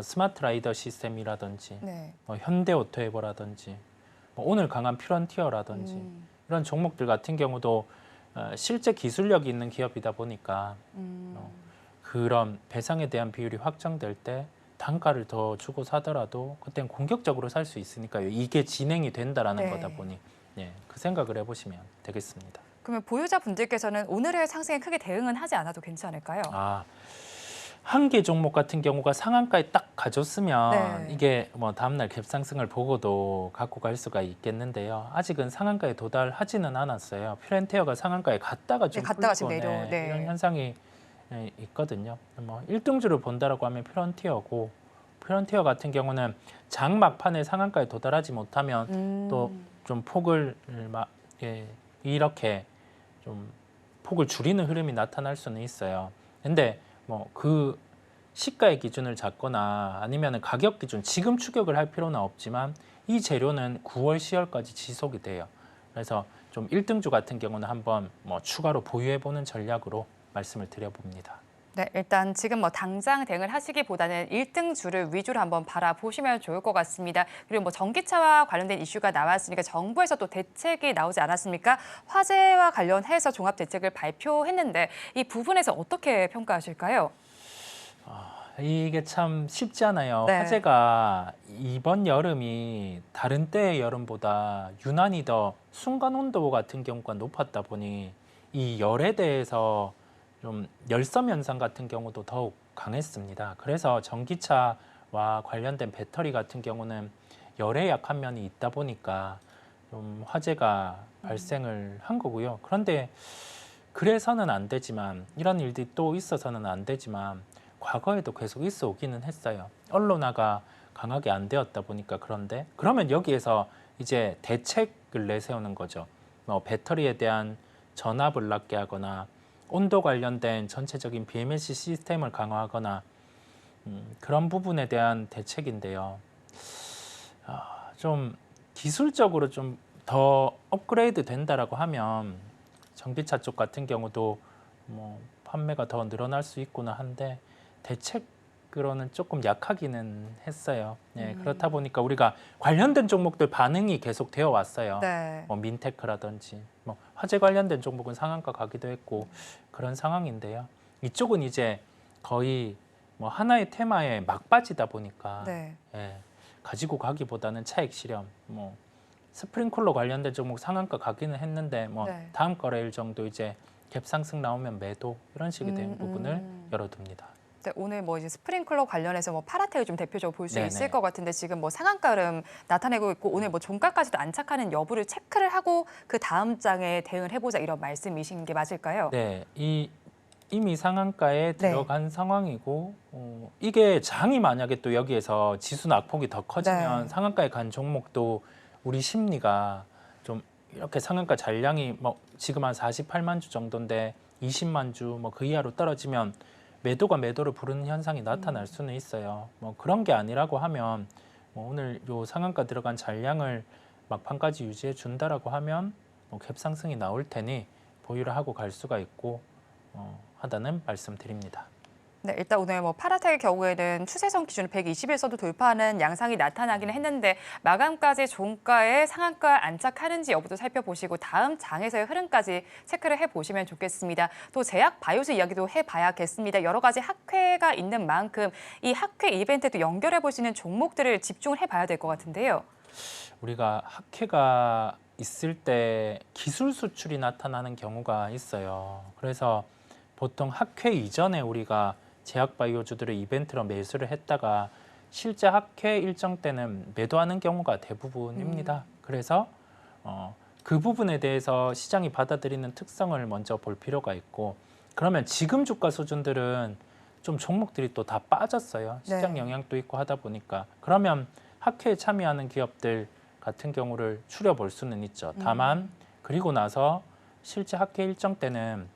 스마트 라이더 시스템이라든지, 현대오토에버라든지, 오늘 강한 퓨런티어라든지 이런 종목들 같은 경우도 실제 기술력이 있는 기업이다 보니까 그런 배상에 대한 비율이 확정될 때 단가를 더 주고 사더라도 그땐 공격적으로 살 수 있으니까요. 이게 진행이 된다라는 거다 보니 그 생각을 해보시면 되겠습니다. 그러면 보유자분들께서는 오늘의 상승에 크게 대응은 하지 않아도 괜찮을까요? 한 개 종목 같은 경우가 상한가에 딱 가졌으면 이게 뭐 다음날 갭상승을 보고도 갖고 갈 수가 있겠는데요. 아직은 상한가에 도달하지는 않았어요. 퓨렌티어가 상한가에 갔다가 좀 갔다가 지금 풀리고, 내려 이런 현상이 있거든요. 뭐 1등주를 본다라고 하면 퓨런티어고, 퓨런티어 같은 경우는 장 막판에 상한가에 도달하지 못하면 또 좀 폭을 이렇게 좀 폭을 줄이는 흐름이 나타날 수는 있어요. 근데 뭐 그 시가의 기준을 잡거나 아니면 가격 기준 지금 추격을 할 필요는 없지만 이 재료는 9월, 10월까지 지속이 돼요. 그래서 좀 1등주 같은 경우는 한번 뭐 추가로 보유해보는 전략으로 말씀을 드려봅니다. 네, 일단 지금 뭐 당장 대응을 하시기보다는 1등주를 위주로 한번 바라보시면 좋을 것 같습니다. 그리고 뭐 전기차와 관련된 이슈가 나왔으니까 정부에서 또 대책이 나오지 않았습니까? 화재와 관련해서 종합 대책을 발표했는데 이 부분에서 어떻게 평가하실까요? 이게 참 쉽지 않아요. 네. 화재가 이번 여름이 다른 때의 여름보다 유난히 더 순간 온도 같은 경우가 높았다 보니 이 열에 대해서 좀 열섬 현상 같은 경우도 더욱 강했습니다. 그래서 전기차와 관련된 배터리 같은 경우는 열에 약한 면이 있다 보니까 좀 화재가 발생을 한 거고요. 그런데 그래서는 안 되지만 이런 일들이 또 있어서는 안 되지만 과거에도 계속 있어 오기는 했어요. 언론화가 강하게 안 되었다 보니까. 그런데 그러면 여기에서 이제 대책을 내세우는 거죠. 뭐 배터리에 대한 전압을 낮게 하거나 온도 관련된 전체적인 BMS 시스템을 강화하거나 그런 부분에 대한 대책인데요. 좀 기술적으로 좀 더 업그레이드 된다라고 하면 전기차 쪽 같은 경우도 뭐 판매가 더 늘어날 수 있구나 한데 대책으로는 조금 약하기는 했어요. 네, 그렇다 보니까 우리가 관련된 종목들 반응이 계속 되어 왔어요. 네. 뭐 민테크라든지 뭐 화재 관련된 종목은 상한가 가기도 했고 그런 상황인데요. 이쪽은 이제 거의 뭐 하나의 테마에 막 빠지다 보니까 네. 예, 가지고 가기보다는 차익 실현, 뭐 스프링클러 관련된 종목 상한가 가기는 했는데 뭐 네. 다음 거래일 정도 이제 갭 상승 나오면 매도 이런 식이 된 부분을 열어둡니다. 네, 오늘 뭐 이제 스프링클러 관련해서 뭐 파라텍을 좀 대표적으로 볼 수 네네. 있을 것 같은데 지금 뭐 상한가 흐름 나타내고 있고 오늘 뭐 종가까지도 안착하는 여부를 체크를 하고 그 다음 장에 대응을 해보자 이런 말씀이신 게 맞을까요? 네, 이미 상한가에 들어간 상황이고 이게 장이 만약에 또 여기에서 지수 낙폭이 더 커지면 네. 상한가에 간 종목도 우리 심리가 좀 이렇게 상한가 잔량이 뭐 지금 한 48만 주 정도인데 20만 주 뭐 그 이하로 떨어지면 매도가 매도를 부르는 현상이 나타날 수는 있어요. 뭐 그런 게 아니라고 하면 뭐 오늘 요 상한가 들어간 잔량을 막판까지 유지해 준다라고 하면 뭐 갭 상승이 나올 테니 보유를 하고 갈 수가 있고 하다는 말씀드립니다. 네, 일단 오늘 뭐 파라텍의 경우에는 추세선 기준 120에서도 돌파하는 양상이 나타나기는 했는데 마감까지 종가에 상한가 안착하는지 여부도 살펴보시고 다음 장에서의 흐름까지 체크를 해보시면 좋겠습니다. 또 제약 바이오스 이야기도 해봐야겠습니다. 여러 가지 학회가 있는 만큼 이 학회 이벤트도 연결해 볼 수 있는 종목들을 집중을 해봐야 될 것 같은데요. 우리가 학회가 있을 때 기술 수출이 나타나는 경우가 있어요. 그래서 보통 학회 이전에 우리가 제약바이오주들을 이벤트로 매수를 했다가 실제 학회 일정 때는 매도하는 경우가 대부분입니다. 그래서 그 부분에 대해서 시장이 받아들이는 특성을 먼저 볼 필요가 있고 그러면 지금 주가 수준들은 좀 종목들이 또 다 빠졌어요. 시장 네. 영향도 있고 하다 보니까 그러면 학회에 참여하는 기업들 같은 경우를 추려볼 수는 있죠. 다만 그리고 나서 실제 학회 일정 때는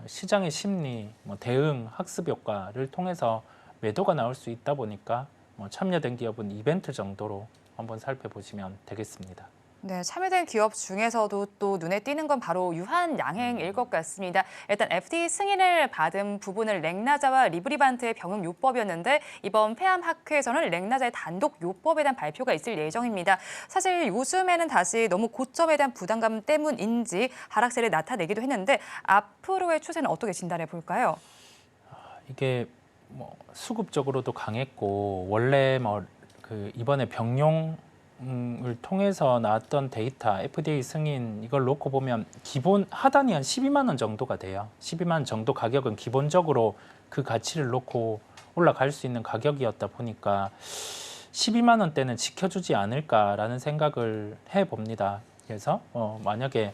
시장의 심리, 뭐 대응, 학습 효과를 통해서 매도가 나올 수 있다 보니까 뭐 참여된 기업은 이벤트 정도로 한번 살펴보시면 되겠습니다. 네, 참여된 기업 중에서도 또 눈에 띄는 건 바로 유한양행일 것 같습니다. 일단 FDA 승인을 받은 부분을 렉나자와 리브리반트의 병용 요법이었는데 이번 폐암학회에서는 렉나자의 단독 요법에 대한 발표가 있을 예정입니다. 사실 요즘에는 다시 너무 고점에 대한 부담감 때문인지 하락세를 나타내기도 했는데 앞으로의 추세는 어떻게 진단해 볼까요? 이게 뭐 수급적으로도 강했고 원래 뭐 그 이번에 병용 을 통해서 나왔던 데이터, FDA 승인 이걸 놓고 보면 기본 하단이 한 12만 원 정도가 돼요. 12만 원 정도 가격은 기본적으로 그 가치를 놓고 올라갈 수 있는 가격이었다 보니까 12만 원대는 지켜주지 않을까라는 생각을 해봅니다. 그래서 만약에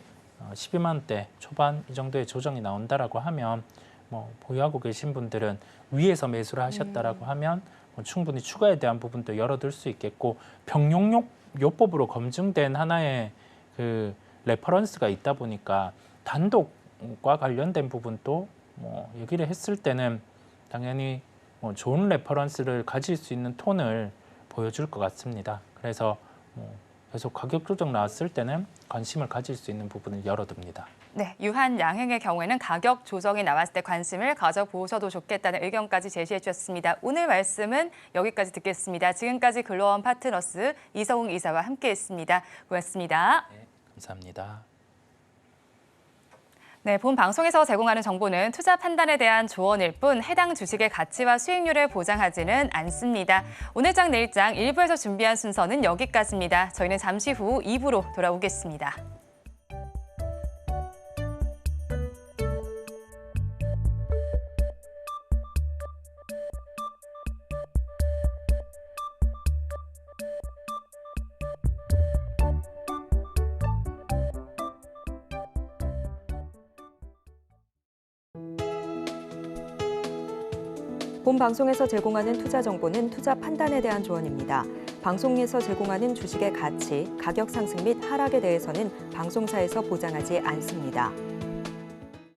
12만 원대 초반 이 정도의 조정이 나온다라고 하면 뭐 보유하고 계신 분들은 위에서 매수를 하셨다라고 하면 충분히 추가에 대한 부분도 열어둘 수 있겠고 병용요법으로 검증된 하나의 그 레퍼런스가 있다 보니까 단독과 관련된 부분도 뭐 얘기를 했을 때는 당연히 좋은 레퍼런스를 가질 수 있는 톤을 보여줄 것 같습니다. 그래서 계속 가격 조정 나왔을 때는 관심을 가질 수 있는 부분을 열어둡니다. 네, 유한 양행의 경우에는 가격 조정이 나왔을 때 관심을 가져보셔도 좋겠다는 의견까지 제시해 주셨습니다. 오늘 말씀은 여기까지 듣겠습니다. 지금까지 글로원 파트너스 이성웅 이사와 함께했습니다. 고맙습니다. 네, 감사합니다. 네, 본 방송에서 제공하는 정보는 투자 판단에 대한 조언일 뿐 해당 주식의 가치와 수익률을 보장하지는 않습니다. 오늘장 내일장 1부에서 준비한 순서는 여기까지입니다. 저희는 잠시 후 2부로 돌아오겠습니다. 본 방송에서 제공하는 투자 정보는 투자 판단에 대한 조언입니다. 방송에서 제공하는 주식의 가치, 가격 상승 및 하락에 대해서는 방송사에서 보장하지 않습니다.